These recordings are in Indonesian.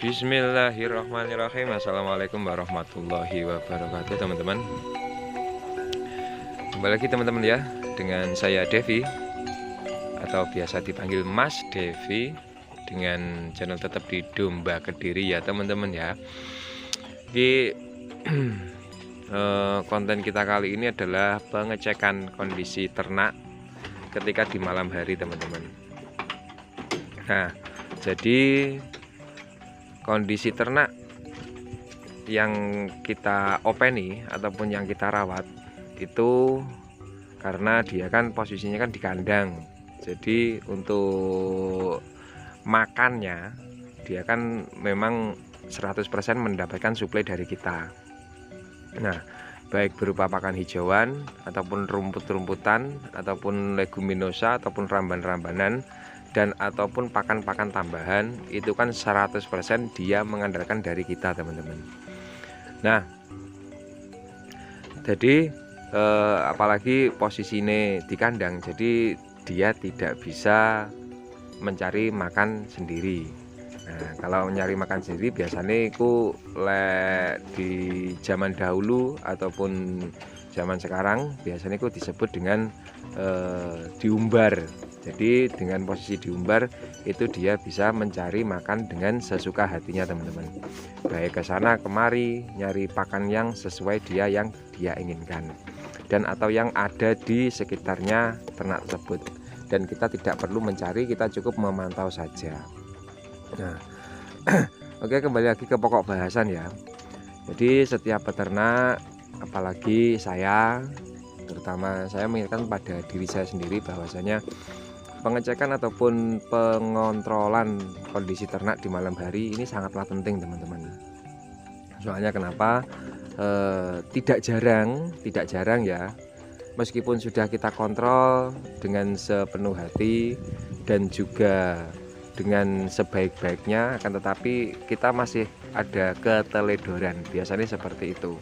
Bismillahirrahmanirrahim. Assalamualaikum warahmatullahi wabarakatuh, teman-teman. Kembali lagi teman-teman ya, dengan saya Devi atau biasa dipanggil Mas Devi, dengan channel tetap di Domba Kediri ya teman-teman ya. Di konten kita kali ini adalah pengecekan kondisi ternak ketika di malam hari teman-teman. Nah, jadi kondisi ternak yang kita openi ataupun yang kita rawat itu karena dia kan posisinya kan di kandang. Jadi untuk makannya dia kan memang 100% mendapatkan suplai dari kita. Nah, baik berupa pakan hijauan ataupun rumput-rumputan ataupun leguminosa ataupun ramban-rambanan dan ataupun pakan-pakan tambahan, itu kan 100% dia mengandalkan dari kita teman-teman. Nah, jadi apalagi posisinya di kandang, jadi dia tidak bisa mencari makan sendiri. Nah, kalau nyari makan sendiri biasanya itu di zaman dahulu ataupun zaman sekarang biasanya itu disebut dengan diumbar. Jadi dengan posisi diumbar itu dia bisa mencari makan dengan sesuka hatinya teman-teman, baik ke sana kemari nyari pakan yang sesuai yang dia inginkan dan atau yang ada di sekitarnya ternak tersebut, dan kita tidak perlu mencari, kita cukup memantau saja. Nah, oke, kembali lagi ke pokok bahasan ya. Jadi setiap peternak, apalagi saya, terutama saya mengingatkan pada diri saya sendiri bahwasanya pengecekan ataupun pengontrolan kondisi ternak di malam hari ini sangatlah penting teman-teman. Soalnya kenapa? Tidak jarang ya, meskipun sudah kita kontrol dengan sepenuh hati dan juga dengan sebaik-baiknya, akan tetapi kita masih ada keteledoran, biasanya seperti itu.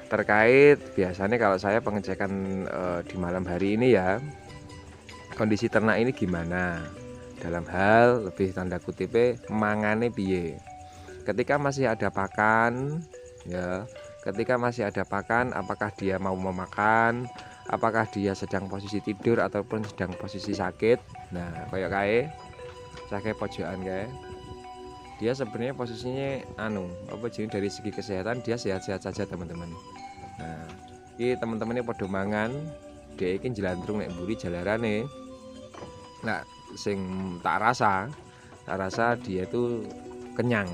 Terkait biasanya kalau saya pengecekan di malam hari ini ya, kondisi ternak ini gimana dalam hal lebih tanda kutip mangane piye. Ketika masih ada pakan ya, ketika masih ada pakan, apakah dia mau memakan, apakah dia sedang posisi tidur ataupun sedang posisi sakit. Nah, kayak sakit pojokan kayak dia sebenarnya posisinya jadi dari segi kesehatan dia sehat-sehat saja teman-teman. Nah, ini teman-temannya podo mangan, dia ini jelandrung nek mburi jalarane. Nah, sing tak rasa dia itu kenyang.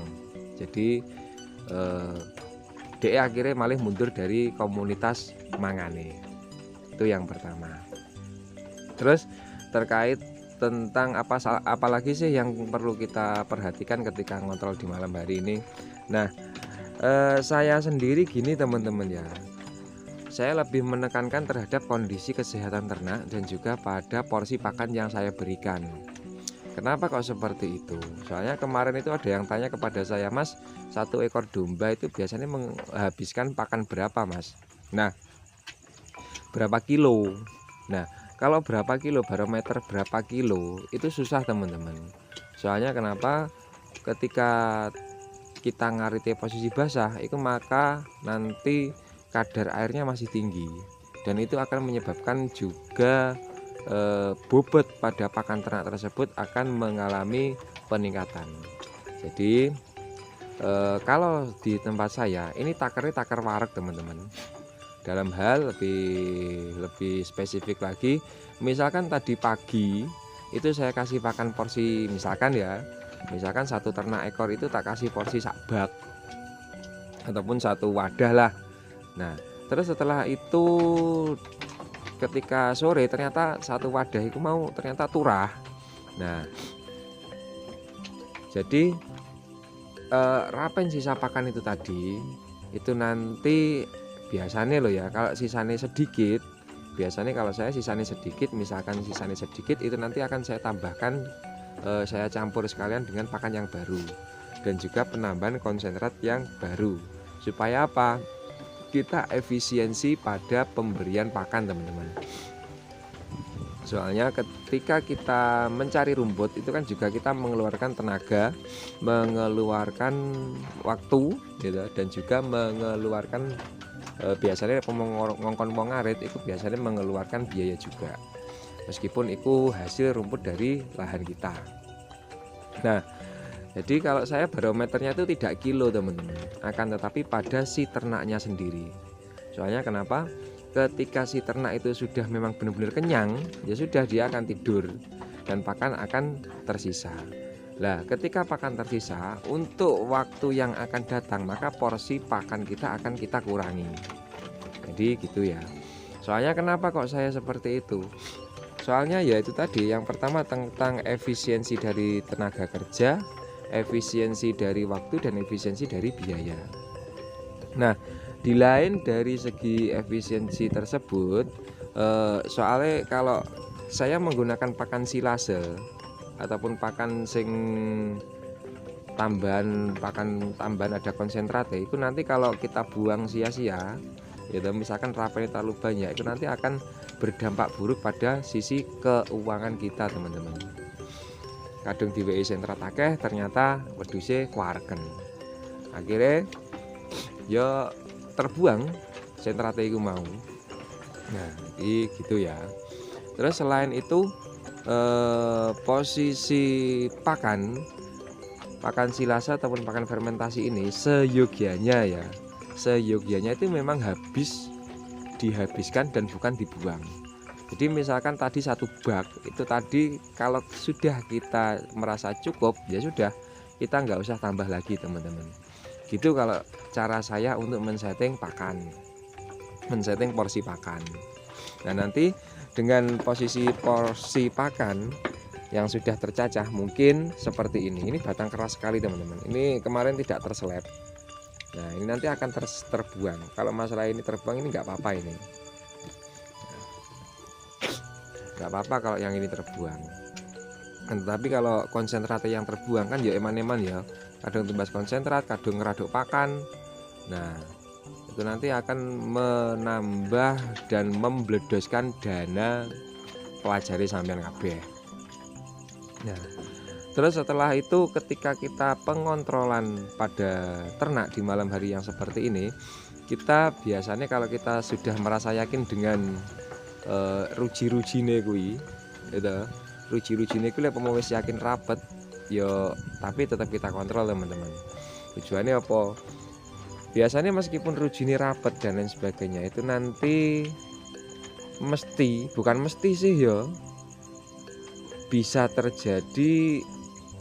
Jadi dia akhirnya malah mundur dari komunitas mangane. Itu yang pertama. Terus terkait tentang apalagi sih yang perlu kita perhatikan ketika ngontrol di malam hari ini. Nah, saya sendiri gini teman-teman ya, saya lebih menekankan terhadap kondisi kesehatan ternak dan juga pada porsi pakan yang saya berikan. Kenapa kok seperti itu? Soalnya kemarin itu ada yang tanya kepada saya, Mas, 1 ekor domba itu biasanya menghabiskan pakan berapa, Mas? Nah, berapa kilo? Nah, kalau berapa kilo, barometer berapa kilo itu susah teman-teman. Soalnya kenapa? Ketika kita ngarite posisi basah itu, maka nanti kadar airnya masih tinggi dan itu akan menyebabkan juga bobot pada pakan ternak tersebut akan mengalami peningkatan. Jadi kalau di tempat saya ini takernya taker warak teman-teman. Dalam hal lebih spesifik lagi, misalkan tadi pagi itu saya kasih pakan porsi, misalkan 1 ternak ekor itu tak kasih porsi sak bak ataupun 1 wadah lah. Nah, terus setelah itu ketika sore ternyata 1 wadah itu ternyata turah. Nah, jadi rapen sisa pakan itu tadi itu nanti biasanya kalau sisanya sedikit, kalau saya sisanya sedikit, misalkan sisanya sedikit itu nanti akan saya tambahkan, saya campur sekalian dengan pakan yang baru dan juga penambahan konsentrat yang baru. Supaya apa? Kita efisiensi pada pemberian pakan teman-teman. Soalnya ketika kita mencari rumput itu kan juga kita mengeluarkan tenaga, mengeluarkan waktu gitu, dan juga mengeluarkan biasanya ngongkon wong ngarit itu biasanya mengeluarkan biaya juga. Meskipun itu hasil rumput dari lahan kita. Nah, jadi kalau saya barometernya itu tidak kilo teman-teman, akan tetapi pada si ternaknya sendiri. Soalnya kenapa? Ketika si ternak itu sudah memang benar-benar kenyang, ya sudah dia akan tidur dan pakan akan tersisa. Nah, ketika pakan tersisa, untuk waktu yang akan datang maka porsi pakan kita akan kita kurangi. Jadi gitu ya. Soalnya kenapa kok saya seperti itu? Soalnya ya itu tadi, yang pertama tentang efisiensi dari tenaga kerja, efisiensi dari waktu, dan efisiensi dari biaya. Nah, di lain dari segi efisiensi tersebut, soalnya kalau saya menggunakan pakan silase ataupun pakan sing pakan tambahan ada konsentratnya, itu nanti kalau kita buang sia-sia, ya misalkan rapanya terlalu banyak, itu nanti akan berdampak buruk pada sisi keuangan kita teman-teman. Kadang diwehi sentrat akeh ternyata wedhuse kuareken. Akhirnya ya terbuang sentrate iku mau. Nah, gitu ya. Terus selain itu posisi pakan silase ataupun pakan fermentasi ini seyogianya itu memang dihabiskan dan bukan dibuang. Jadi misalkan tadi satu bak itu tadi kalau sudah kita merasa cukup, ya sudah, kita nggak usah tambah lagi teman-teman. Gitu kalau cara saya untuk men-setting porsi pakan. Nah, nanti dengan posisi porsi pakan yang sudah tercacah mungkin seperti ini batang keras sekali teman-teman. Ini kemarin tidak terseleb. Nah, ini nanti akan terbuang. Kalau masalah ini terbuang ini nggak apa-apa ini. Nggak apa-apa kalau yang ini terbuang. Tetapi kalau konsentratnya yang terbuang kan ya eman-eman ya. Kadang tumbas konsentrat, kadang ngeraduk pakan. Nah, itu nanti akan menambah dan membledoskan dana pelajari sampean kabeh. Nah, terus setelah itu ketika kita pengontrolan pada ternak di malam hari yang seperti ini, kita biasanya kalau kita sudah merasa yakin dengan ruji-rujine kuwi, gitu. Ruji-rujine kuwi lek wis yakin rapet, yo tapi tetap kita kontrol teman-teman. Tujuannya apa? Biasanya meskipun rujine rapet dan lain sebagainya itu nanti bukan mesti sih ya, bisa terjadi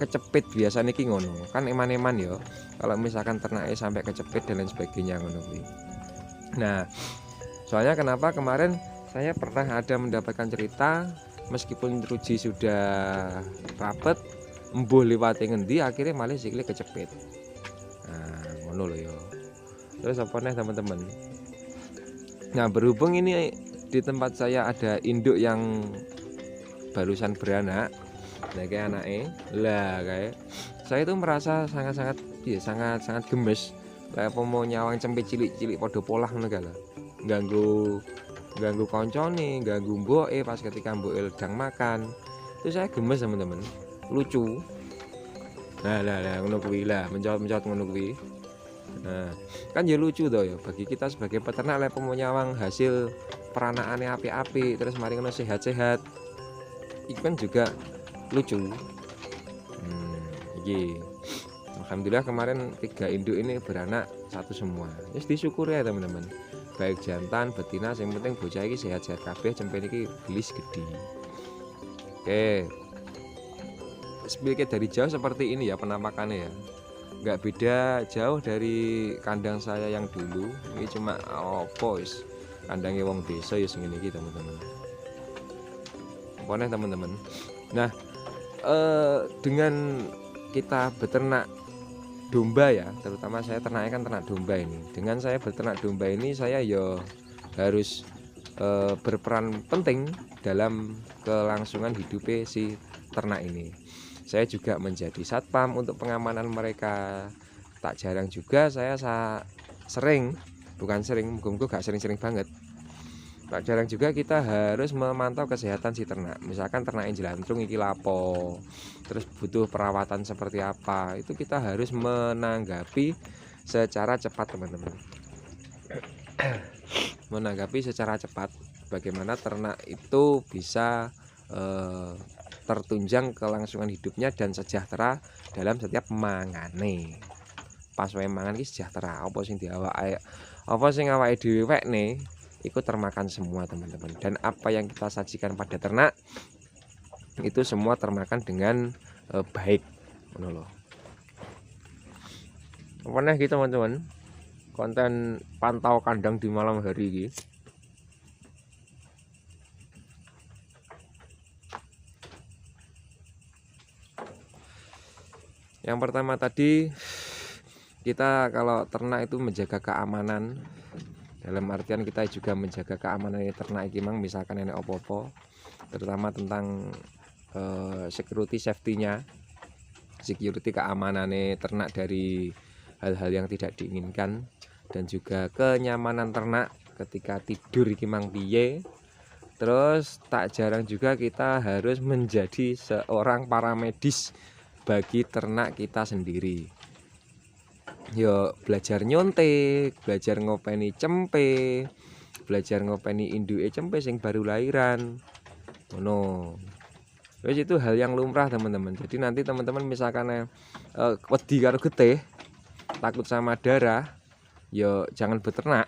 kecepit biasanya ki ngono. Kan eman-eman ya kalau misalkan ternaknya sampai kecepit dan lain sebagainya ngono kuwi. Nah, soalnya kenapa kemarin saya pernah ada mendapatkan cerita meskipun ruji sudah rapet, embuh liwate ngendi akhirnya malah sikile kecepit. Nah, ngono lho ya. Terus apa nih teman-teman? Nah, berhubung ini di tempat saya ada induk yang barusan beranak, nah kayak anaknya, lah kayak saya itu merasa sangat gemes. Kayak mau nyawang cempit cilik-cilik podo polah ngono lho. Ganggu koncone, ganggu mboke pas ketika mboke sedang makan. Itu saya gemes teman-teman. Lucu. Nah, ngono kuwi lah, mencot-mencot ngono kuwi. Nah, kan ya lucu toh ya bagi kita sebagai peternak lek mau nyawang hasil peranakane api-api terus mari ngono sehat-sehat. Itu kan juga lucu. Iki. Alhamdulillah kemarin 3 induk ini beranak satu semua. Wis disyukuri ya teman-teman. Baik jantan, betina, yang penting bocah iki sehat-sehat kabeh, cempen iki gelis gede. Oke. Sedikit dari jauh seperti ini ya penampakannya ya. Nggak beda jauh dari kandang saya yang dulu. Ini cuma wis kandangnya wong desa ya sing ngene iki teman-teman. Apa teman-teman? Nah, dengan kita beternak domba ya, terutama saya ternaknya kan ternak domba ini. Dengan saya beternak domba ini saya ya harus berperan penting dalam kelangsungan hidupnya si ternak ini. Saya juga menjadi satpam untuk pengamanan mereka. Tak jarang juga saya sering, bukan sering, muga-muga gak sering-sering banget. Tak jarang juga kita harus memantau kesehatan si ternak. Misalkan ternak yang jelantrung iki lapo, terus butuh perawatan seperti apa, itu kita harus menanggapi secara cepat teman-teman. Menanggapi secara cepat bagaimana ternak itu bisa tertunjang kelangsungan hidupnya dan sejahtera dalam setiap mangane. Pas wae mangan iki sejahtera, apa sing diawake, apa sing awake dhewe wekne ikut termakan semua teman-teman. Dan apa yang kita sajikan pada ternak itu semua termakan dengan baik, ngono lho. Apa nih gitu teman-teman, konten pantau kandang di malam hari ini. Yang pertama tadi, kita kalau ternak itu menjaga keamanan, dalam artian kita juga menjaga keamanan ternak iki mang, misalkan enek opo-opo, terutama tentang security safety-nya, security keamanannya ternak dari hal-hal yang tidak diinginkan, dan juga kenyamanan ternak ketika tidur iki mang piye. Terus tak jarang juga kita harus menjadi seorang paramedis bagi ternak kita sendiri. Yo belajar nyontek, belajar ngopeni cempe, belajar ngopeni induke cempe sing baru lahiran. Ngono. Wis itu hal yang lumrah teman-teman. Jadi nanti teman-teman misalkan wedi karo getih, takut sama darah, yo jangan beternak.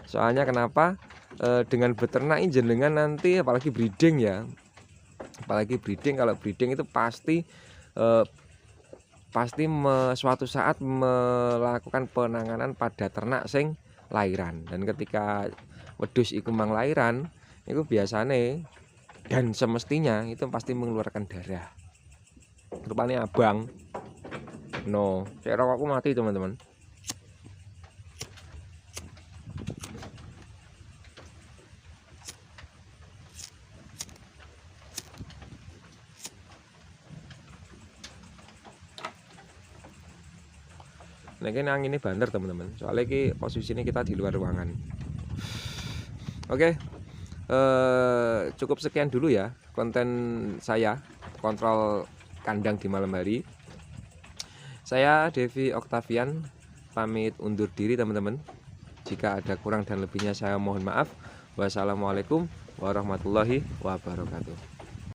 Soalnya kenapa? Dengan beternak ini jenengan nanti apalagi breeding ya. Apalagi breeding, kalau breeding itu pasti suatu saat melakukan penanganan pada ternak sing lahiran. Dan ketika wedhus iku mang lahiran, itu biasanya dan semestinya itu pasti mengeluarkan darah. Rupanya abang. No, saya rokokku mati teman-teman. Nah ini anginnya banter teman-teman, soalnya ini posisinya kita di luar ruangan. Oke, cukup sekian dulu ya konten saya kontrol kandang di malam hari. Saya Devi Octavian pamit undur diri teman-teman. Jika ada kurang dan lebihnya saya mohon maaf. Wassalamualaikum warahmatullahi wabarakatuh.